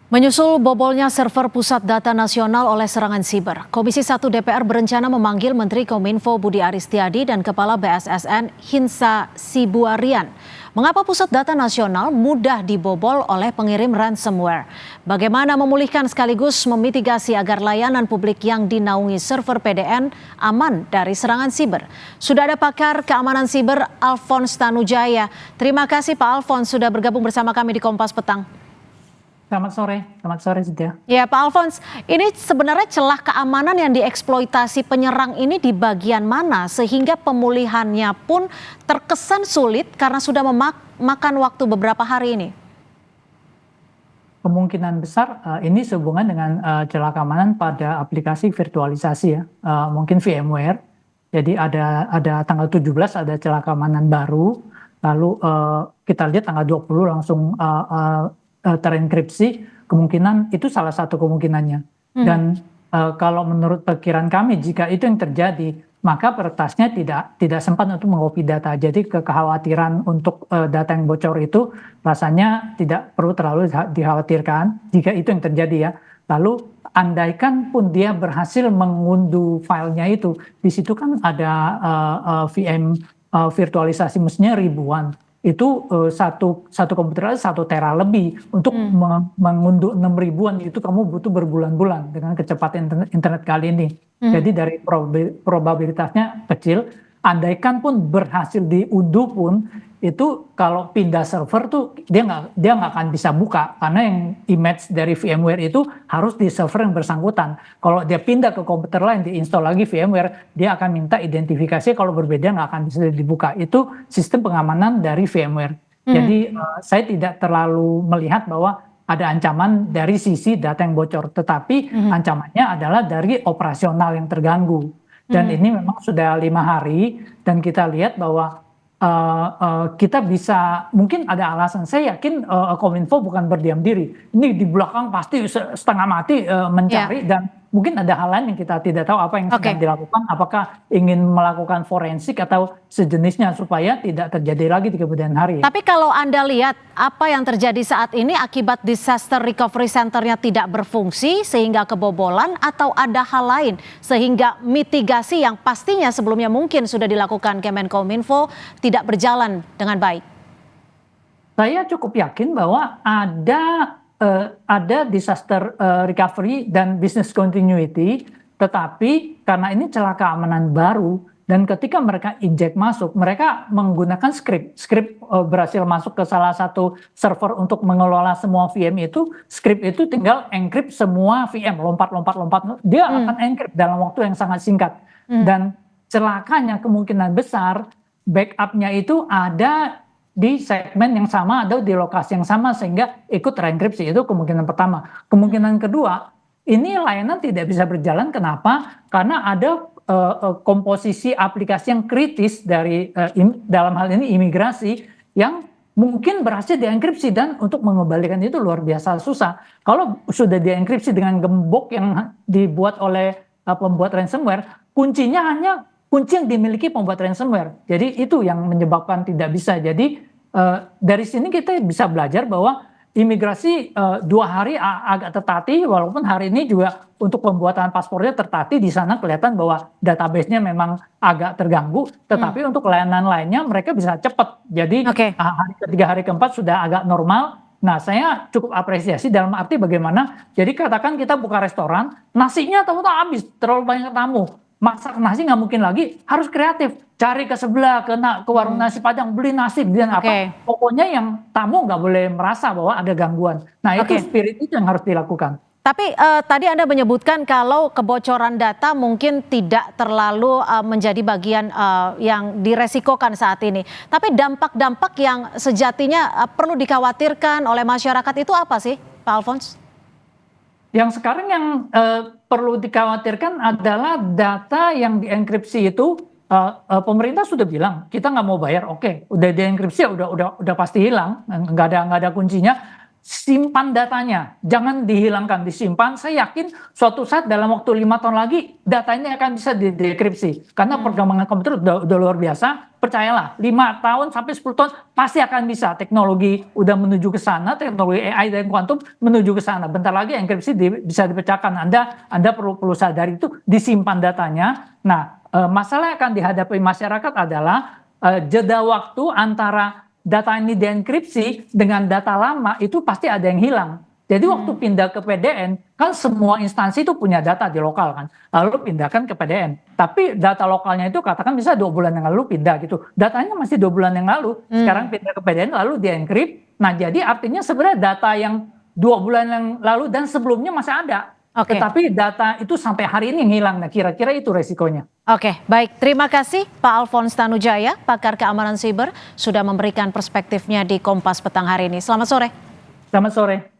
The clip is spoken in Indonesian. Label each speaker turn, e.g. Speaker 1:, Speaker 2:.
Speaker 1: Menyusul bobolnya server pusat data nasional oleh serangan siber, Komisi 1 DPR berencana memanggil Menteri Kominfo Budi Aristiadi dan Kepala BSSN Hinsa Sibuarian. Mengapa pusat data nasional mudah dibobol oleh pengirim ransomware? Bagaimana memulihkan sekaligus memitigasi agar layanan publik yang dinaungi server PDN aman dari serangan siber? Sudah ada pakar keamanan siber Alphonse Tanujaya. Terima kasih Pak Alphonse sudah bergabung bersama kami di Kompas Petang.
Speaker 2: Selamat sore Cynthia.
Speaker 1: Ya Pak Alphonse, ini sebenarnya celah keamanan yang dieksploitasi penyerang ini di bagian mana sehingga pemulihannya pun terkesan sulit karena sudah memakan waktu beberapa hari ini?
Speaker 2: Kemungkinan besar ini sehubungan dengan celah keamanan pada aplikasi virtualisasi ya, mungkin VMware. Jadi ada tanggal 17 ada celah keamanan baru, lalu kita lihat tanggal 20 langsung terenkripsi, kemungkinan itu salah satu kemungkinannya. Dan kalau menurut perkiraan kami jika itu yang terjadi, maka peretasnya tidak sempat untuk mengcopy data. Jadi kekhawatiran untuk data yang bocor itu rasanya tidak perlu terlalu dikhawatirkan jika itu yang terjadi ya. Lalu andaikan pun dia berhasil mengunduh filenya itu, di situ kan ada VM virtualisasi mestinya ribuan. Itu satu komputer 1 tera lebih untuk mengunduh 6 ribuan itu kamu butuh berbulan-bulan dengan kecepatan internet kali ini. Jadi dari probabilitasnya kecil, andaikan pun berhasil diunduh pun itu kalau pindah server tuh dia nggak akan bisa buka karena yang image dari VMware itu harus di server yang bersangkutan. Kalau dia pindah ke komputer lain diinstal lagi VMware, dia akan minta identifikasi kalau berbeda nggak akan bisa dibuka. Itu sistem pengamanan dari VMware. Jadi saya tidak terlalu melihat bahwa ada ancaman dari sisi data yang bocor, tetapi ancamannya adalah dari operasional yang terganggu. Dan ini memang sudah 5 hari dan kita lihat bahwa kita bisa, mungkin ada alasan, saya yakin Kominfo bukan berdiam diri, ini di belakang pasti setengah mati mencari dan mungkin ada hal lain yang kita tidak tahu apa yang sedang dilakukan, apakah ingin melakukan forensik atau sejenisnya supaya tidak terjadi lagi di kemudian hari.
Speaker 1: Tapi kalau Anda lihat apa yang terjadi saat ini akibat disaster recovery centernya tidak berfungsi sehingga kebobolan atau ada hal lain sehingga mitigasi yang pastinya sebelumnya mungkin sudah dilakukan Kemenkominfo tidak berjalan dengan baik?
Speaker 2: Saya cukup yakin bahwa ada disaster recovery dan business continuity, tetapi karena ini celah keamanan baru dan ketika mereka injek masuk, mereka menggunakan script berhasil masuk ke salah satu server untuk mengelola semua VM itu, script itu tinggal encrypt semua VM, lompat, dia akan encrypt dalam waktu yang sangat singkat. Dan celakanya kemungkinan besar backupnya itu ada di segmen yang sama atau di lokasi yang sama sehingga ikut terenkripsi. Itu kemungkinan pertama. Kemungkinan kedua, ini layanan tidak bisa berjalan. Kenapa? Karena ada komposisi aplikasi yang kritis dari dalam hal ini imigrasi yang mungkin berhasil dienkripsi dan untuk mengembalikan itu luar biasa susah. Kalau sudah dienkripsi dengan gembok yang dibuat oleh pembuat ransomware, kuncinya hanya kunci yang dimiliki pembuat ransomware. Jadi itu yang menyebabkan tidak bisa. Jadi dari sini kita bisa belajar bahwa imigrasi 2 hari agak tertatih, walaupun hari ini juga untuk pembuatan paspornya tertatih, di sana kelihatan bahwa database-nya memang agak terganggu, tetapi untuk layanan lainnya mereka bisa cepat. Jadi hari ketiga, hari keempat sudah agak normal. Nah, saya cukup apresiasi dalam arti bagaimana, jadi katakan kita buka restoran, nasinya tahu-tahu habis, terlalu banyak tamu. Masak nasi nggak mungkin lagi, harus kreatif, cari ke sebelah, ke warung nasi Padang, beli nasi, beli apa, pokoknya yang tamu nggak boleh merasa bahwa ada gangguan. Nah itu spirit itu yang harus dilakukan.
Speaker 1: Tapi tadi Anda menyebutkan kalau kebocoran data mungkin tidak terlalu menjadi bagian yang diresikokan saat ini. Tapi dampak-dampak yang sejatinya perlu dikhawatirkan oleh masyarakat itu apa sih, Pak Alphonse?
Speaker 2: Yang sekarang yang perlu dikhawatirkan adalah data yang dienkripsi itu pemerintah sudah bilang kita nggak mau bayar, oke, udah dienkripsi udah pasti hilang, nggak ada kuncinya. simpan datanya, jangan dihilangkan, disimpan. Saya yakin suatu saat dalam waktu 5 tahun lagi data ini akan bisa didekripsi karena perkembangan komputer udah luar biasa. Percayalah, 5 tahun sampai 10 tahun pasti akan bisa. Teknologi udah menuju ke sana, teknologi AI dan kuantum menuju ke sana. Bentar lagi enkripsi bisa dipecahkan. Anda perlu sadari itu, disimpan datanya. Nah, masalah yang akan dihadapi masyarakat adalah jeda waktu antara data ini dienkripsi dengan data lama itu pasti ada yang hilang. Jadi waktu pindah ke PDN, kan semua instansi itu punya data di lokal kan, lalu pindahkan ke PDN. Tapi data lokalnya itu katakan bisa 2 bulan yang lalu pindah gitu. Datanya masih 2 bulan yang lalu, sekarang pindah ke PDN lalu dienkrip. Nah jadi artinya sebenarnya data yang 2 bulan yang lalu dan sebelumnya masih ada. Tetapi data itu sampai hari ini hilang. Nah kira-kira itu resikonya.
Speaker 1: Oke, baik. Terima kasih Pak Alphonse Tanujaya, pakar keamanan siber, sudah memberikan perspektifnya di Kompas petang hari ini. Selamat sore.
Speaker 2: Selamat sore.